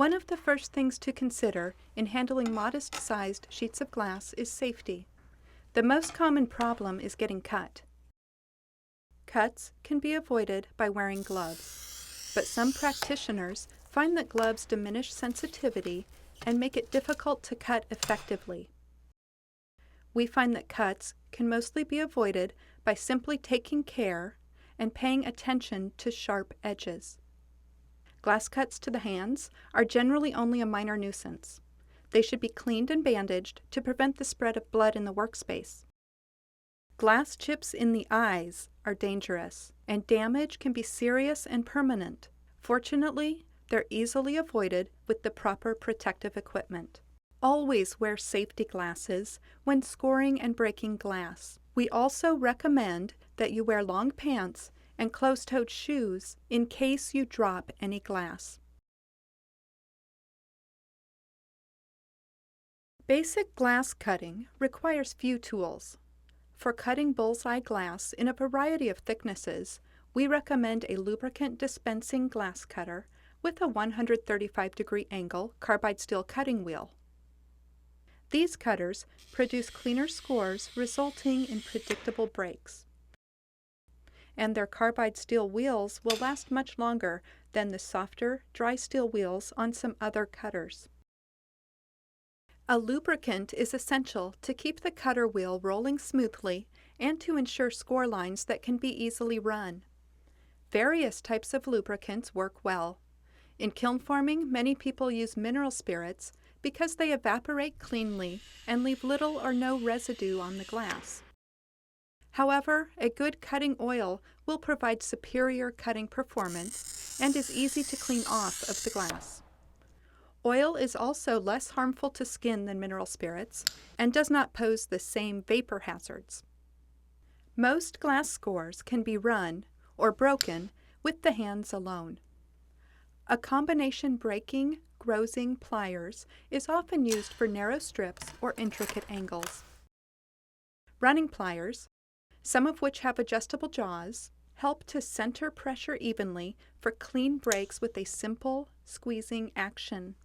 One of the first things to consider in handling modest-sized sheets of glass is safety. The most common problem is getting cut. Cuts can be avoided by wearing gloves, but some practitioners find that gloves diminish sensitivity and make it difficult to cut effectively. We find that cuts can mostly be avoided by simply taking care and paying attention to sharp edges. Glass cuts to the hands are generally only a minor nuisance. They should be cleaned and bandaged to prevent the spread of blood in the workspace. Glass chips in the eyes are dangerous, and damage can be serious and permanent. Fortunately, they're easily avoided with the proper protective equipment. Always wear safety glasses when scoring and breaking glass. We also recommend that you wear long pants and closed-toed shoes in case you drop any glass. Basic glass cutting requires few tools. For cutting bullseye glass in a variety of thicknesses, we recommend a lubricant dispensing glass cutter with a 135-degree angle carbide steel cutting wheel. These cutters produce cleaner scores resulting in predictable breaks. And their carbide steel wheels will last much longer than the softer, dry steel wheels on some other cutters. A lubricant is essential to keep the cutter wheel rolling smoothly and to ensure score lines that can be easily run. Various types of lubricants work well. In kiln forming, many people use mineral spirits because they evaporate cleanly and leave little or no residue on the glass. However, a good cutting oil will provide superior cutting performance and is easy to clean off of the glass. Oil is also less harmful to skin than mineral spirits and does not pose the same vapor hazards. Most glass scores can be run or broken with the hands alone. A combination breaking, grozing pliers is often used for narrow strips or intricate angles. Running pliers, some of which have adjustable jaws, help to center pressure evenly for clean breaks with a simple squeezing action.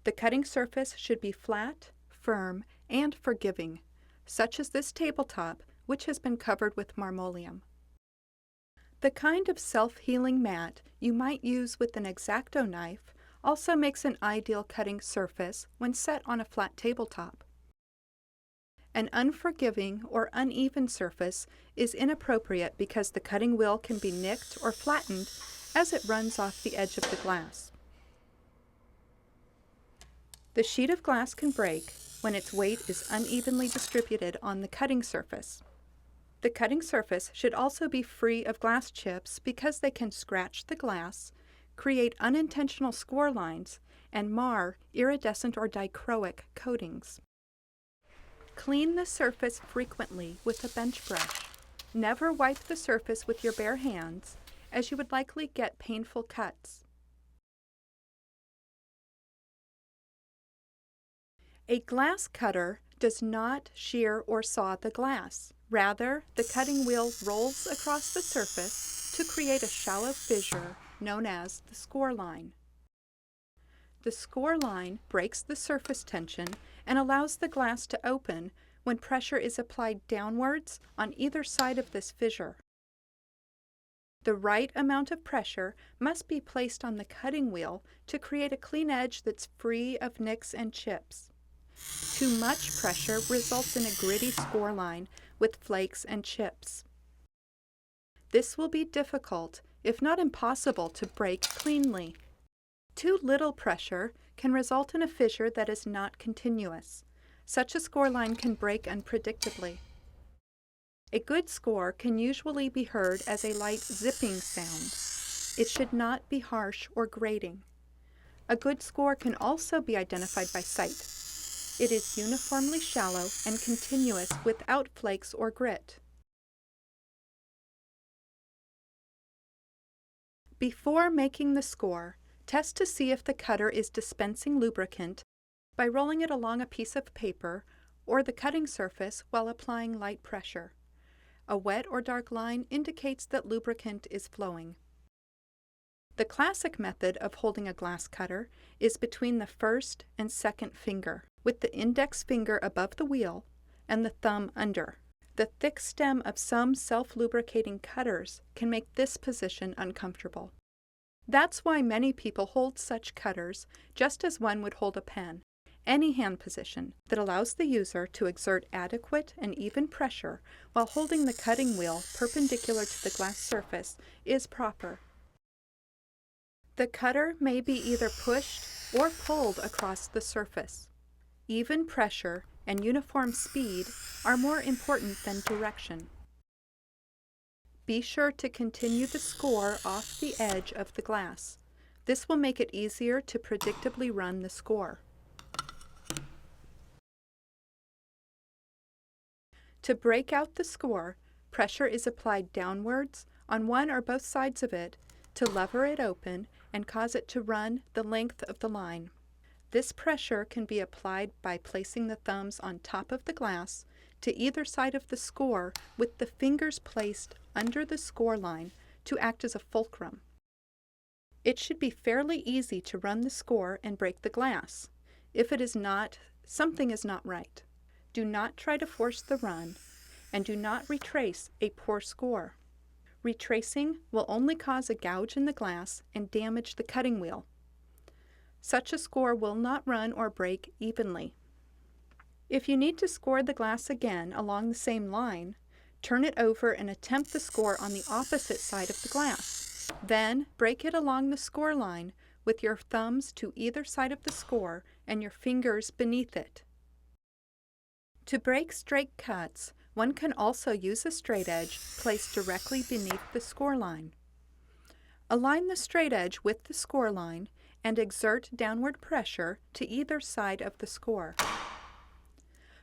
The cutting surface should be flat, firm, and forgiving, such as this tabletop, which has been covered with marmoleum. The kind of self-healing mat you might use with an X-Acto knife also makes an ideal cutting surface when set on a flat tabletop. An unforgiving or uneven surface is inappropriate because the cutting wheel can be nicked or flattened as it runs off the edge of the glass. The sheet of glass can break when its weight is unevenly distributed on the cutting surface. The cutting surface should also be free of glass chips because they can scratch the glass, create unintentional score lines, and mar iridescent or dichroic coatings. Clean the surface frequently with a bench brush. Never wipe the surface with your bare hands, as you would likely get painful cuts. A glass cutter does not shear or saw the glass. Rather, the cutting wheel rolls across the surface to create a shallow fissure known as the score line. The score line breaks the surface tension and allows the glass to open when pressure is applied downwards on either side of this fissure. The right amount of pressure must be placed on the cutting wheel to create a clean edge that's free of nicks and chips. Too much pressure results in a gritty score line with flakes and chips. This will be difficult, if not impossible, to break cleanly. Too little pressure can result in a fissure that is not continuous. Such a score line can break unpredictably. A good score can usually be heard as a light zipping sound. It should not be harsh or grating. A good score can also be identified by sight. It is uniformly shallow and continuous without flakes or grit. Before making the score, test to see if the cutter is dispensing lubricant by rolling it along a piece of paper or the cutting surface while applying light pressure. A wet or dark line indicates that lubricant is flowing. The classic method of holding a glass cutter is between the first and second finger, with the index finger above the wheel and the thumb under. The thick stem of some self-lubricating cutters can make this position uncomfortable. That's why many people hold such cutters just as one would hold a pen. Any hand position that allows the user to exert adequate and even pressure while holding the cutting wheel perpendicular to the glass surface is proper. The cutter may be either pushed or pulled across the surface. Even pressure and uniform speed are more important than direction. Be sure to continue the score off the edge of the glass. This will make it easier to predictably run the score. To break out the score, pressure is applied downwards on one or both sides of it to lever it open and cause it to run the length of the line. This pressure can be applied by placing the thumbs on top of the glass to either side of the score with the fingers placed under the score line to act as a fulcrum. It should be fairly easy to run the score and break the glass. If it is not, something is not right. Do not try to force the run, and do not retrace a poor score. Retracing will only cause a gouge in the glass and damage the cutting wheel. Such a score will not run or break evenly. If you need to score the glass again along the same line, turn it over and attempt the score on the opposite side of the glass. Then break it along the score line with your thumbs to either side of the score and your fingers beneath it. To break straight cuts, one can also use a straight edge placed directly beneath the score line. Align the straight edge with the score line and exert downward pressure to either side of the score.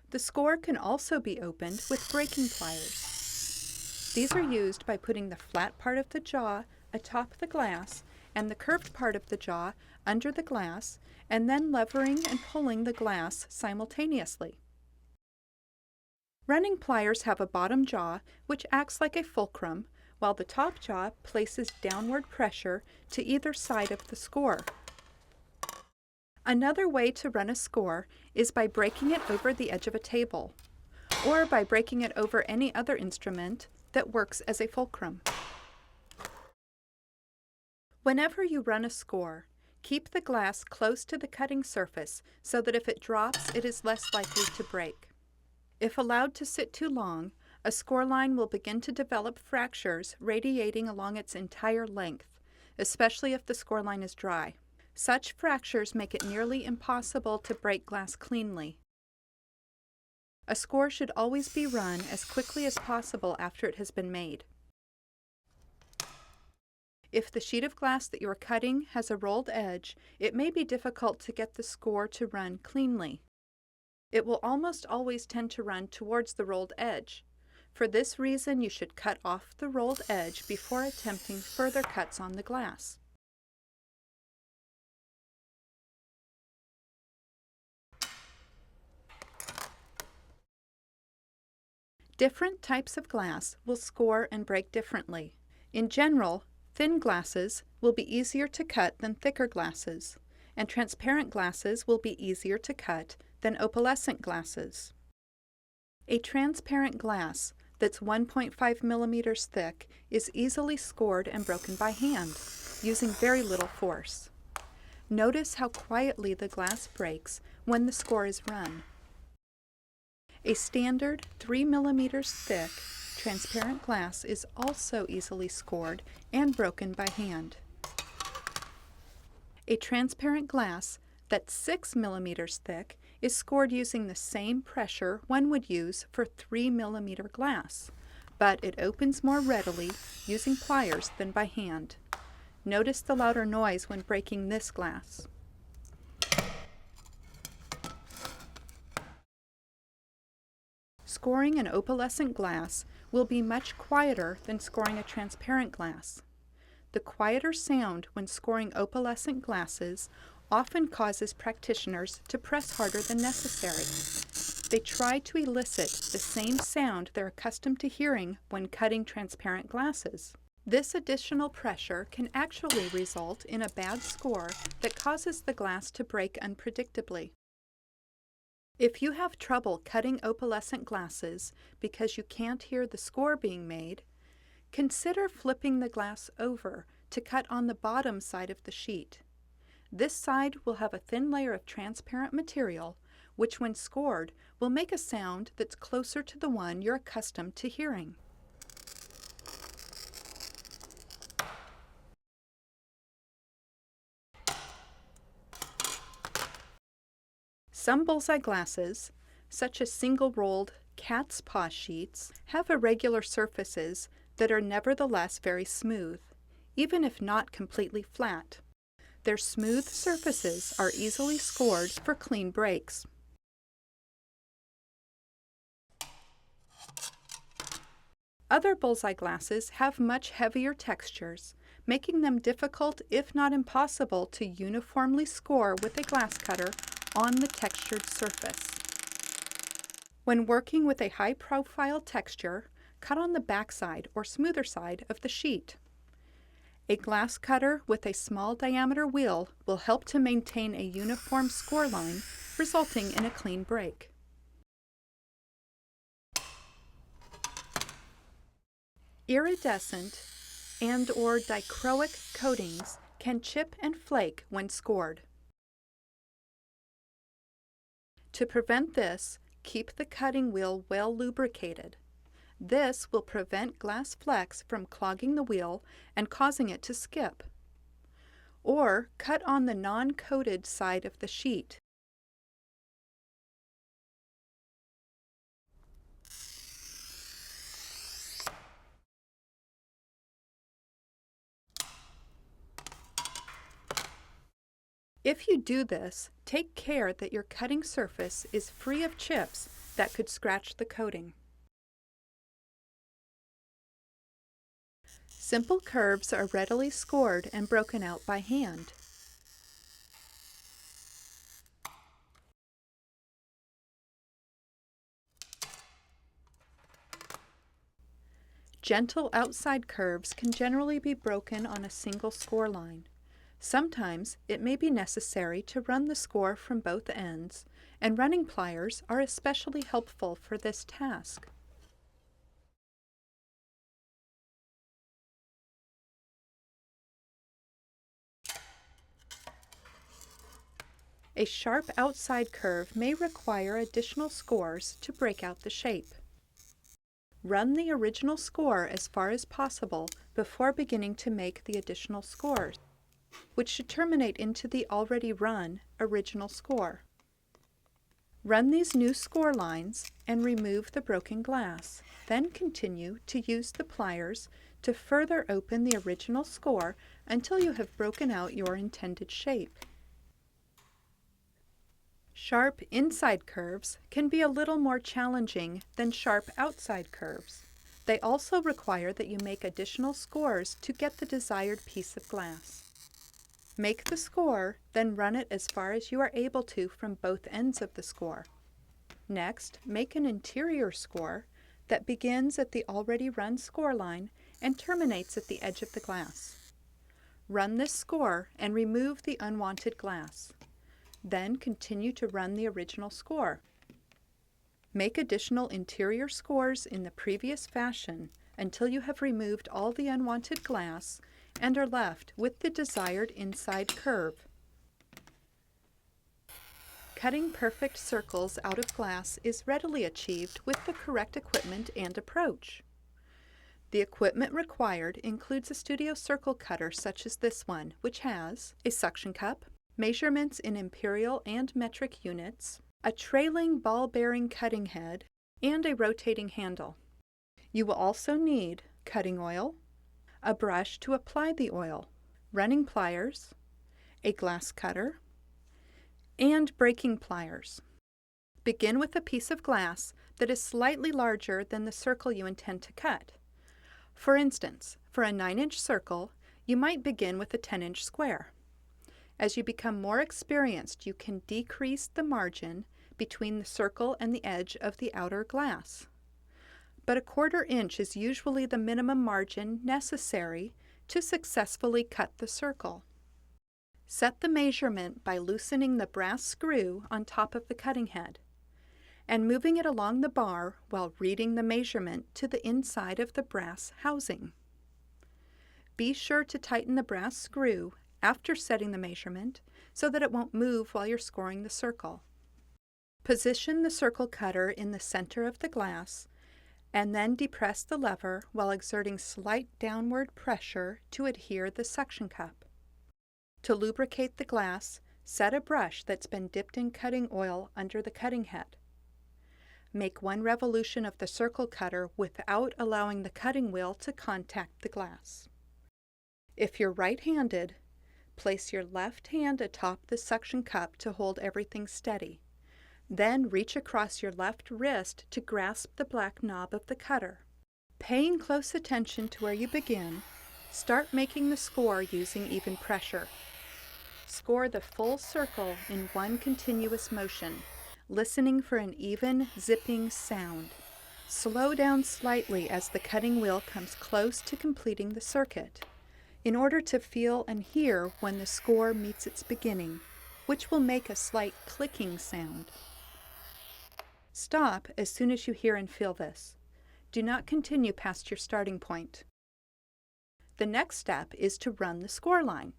The score can also be opened with breaking pliers. These are used by putting the flat part of the jaw atop the glass and the curved part of the jaw under the glass, and then levering and pulling the glass simultaneously. Running pliers have a bottom jaw which acts like a fulcrum, while the top jaw places downward pressure to either side of the score. Another way to run a score is by breaking it over the edge of a table, or by breaking it over any other instrument that works as a fulcrum. Whenever you run a score, keep the glass close to the cutting surface so that if it drops, it is less likely to break. If allowed to sit too long, a score line will begin to develop fractures radiating along its entire length, especially if the score line is dry. Such fractures make it nearly impossible to break glass cleanly. A score should always be run as quickly as possible after it has been made. If the sheet of glass that you are cutting has a rolled edge, it may be difficult to get the score to run cleanly. It will almost always tend to run towards the rolled edge. For this reason, you should cut off the rolled edge before attempting further cuts on the glass. Different types of glass will score and break differently. In general, thin glasses will be easier to cut than thicker glasses, and transparent glasses will be easier to cut than opalescent glasses. A transparent glass that's 1.5 millimeters thick is easily scored and broken by hand, using very little force. Notice how quietly the glass breaks when the score is run. A standard 3 millimeters thick transparent glass is also easily scored and broken by hand. A transparent glass that's 6 millimeters thick is scored using the same pressure one would use for 3 millimeter glass, but it opens more readily using pliers than by hand. Notice the louder noise when breaking this glass. Scoring an opalescent glass will be much quieter than scoring a transparent glass. The quieter sound when scoring opalescent glasses often causes practitioners to press harder than necessary. They try to elicit the same sound they're accustomed to hearing when cutting transparent glasses. This additional pressure can actually result in a bad score that causes the glass to break unpredictably. If you have trouble cutting opalescent glasses because you can't hear the score being made, consider flipping the glass over to cut on the bottom side of the sheet. This side will have a thin layer of transparent material, which when scored will make a sound that's closer to the one you're accustomed to hearing. Some Bullseye glasses, such as single-rolled cat's paw sheets, have irregular surfaces that are nevertheless very smooth, even if not completely flat. Their smooth surfaces are easily scored for clean breaks. Other Bullseye glasses have much heavier textures, making them difficult, if not impossible, to uniformly score with a glass cutter on the textured surface. When working with a high-profile texture, cut on the backside or smoother side of the sheet. A glass cutter with a small diameter wheel will help to maintain a uniform score line, resulting in a clean break. Iridescent and/or dichroic coatings can chip and flake when scored. To prevent this, keep the cutting wheel well lubricated. This will prevent glass flecks from clogging the wheel and causing it to skip. Or cut on the non-coated side of the sheet. If you do this, take care that your cutting surface is free of chips that could scratch the coating. Simple curves are readily scored and broken out by hand. Gentle outside curves can generally be broken on a single score line. Sometimes it may be necessary to run the score from both ends, and running pliers are especially helpful for this task. A sharp outside curve may require additional scores to break out the shape. Run the original score as far as possible before beginning to make the additional scores, which should terminate into the already run original score. Run these new score lines and remove the broken glass. Then continue to use the pliers to further open the original score until you have broken out your intended shape. Sharp inside curves can be a little more challenging than sharp outside curves. They also require that you make additional scores to get the desired piece of glass. Make the score, then run it as far as you are able to from both ends of the score. Next, make an interior score that begins at the already run score line and terminates at the edge of the glass. Run this score and remove the unwanted glass. Then continue to run the original score. Make additional interior scores in the previous fashion until you have removed all the unwanted glass and are left with the desired inside curve. Cutting perfect circles out of glass is readily achieved with the correct equipment and approach. The equipment required includes a studio circle cutter such as this one, which has a suction cup, measurements in imperial and metric units, a trailing ball-bearing cutting head, and a rotating handle. You will also need cutting oil, a brush to apply the oil, running pliers, a glass cutter, and breaking pliers. Begin with a piece of glass that is slightly larger than the circle you intend to cut. For instance, for a 9-inch circle, you might begin with a 10-inch square. As you become more experienced, you can decrease the margin between the circle and the edge of the outer glass. but a 1/4 inch is usually the minimum margin necessary to successfully cut the circle. Set the measurement by loosening the brass screw on top of the cutting head and moving it along the bar while reading the measurement to the inside of the brass housing. Be sure to tighten the brass screw after setting the measurement so that it won't move while you're scoring the circle. Position the circle cutter in the center of the glass and then depress the lever while exerting slight downward pressure to adhere the suction cup. To lubricate the glass, set a brush that's been dipped in cutting oil under the cutting head. Make 1 revolution of the circle cutter without allowing the cutting wheel to contact the glass. If you're right-handed, place your left hand atop the suction cup to hold everything steady. Then reach across your left wrist to grasp the black knob of the cutter. Paying close attention to where you begin, start making the score using even pressure. Score the full circle in one continuous motion, listening for an even zipping sound. Slow down slightly as the cutting wheel comes close to completing the circuit, in order to feel and hear when the score meets its beginning, which will make a slight clicking sound. Stop as soon as you hear and feel this. Do not continue past your starting point. The next step is to run the score line.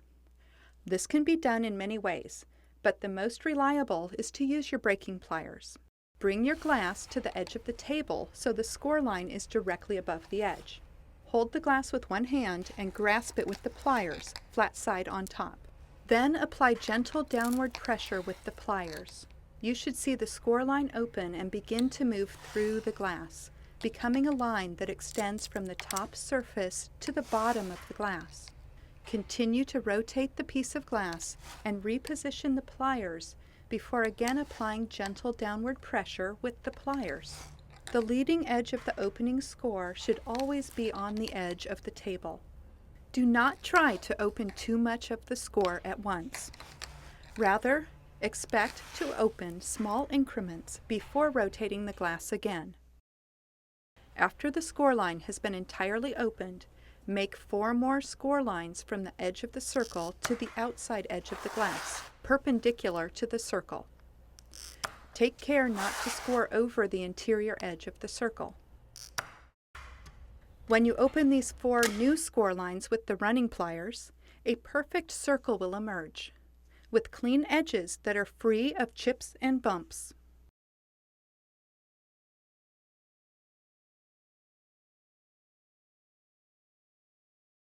This can be done in many ways, but the most reliable is to use your breaking pliers. Bring your glass to the edge of the table so the score line is directly above the edge. Hold the glass with one hand and grasp it with the pliers, flat side on top. Then apply gentle downward pressure with the pliers. You should see the score line open and begin to move through the glass, becoming a line that extends from the top surface to the bottom of the glass. Continue to rotate the piece of glass and reposition the pliers before again applying gentle downward pressure with the pliers. The leading edge of the opening score should always be on the edge of the table. Do not try to open too much of the score at once. Rather, expect to open small increments before rotating the glass again. After the score line has been entirely opened, make 4 more score lines from the edge of the circle to the outside edge of the glass, perpendicular to the circle. Take care not to score over the interior edge of the circle. When you open these 4 new score lines with the running pliers, a perfect circle will emerge, with clean edges that are free of chips and bumps.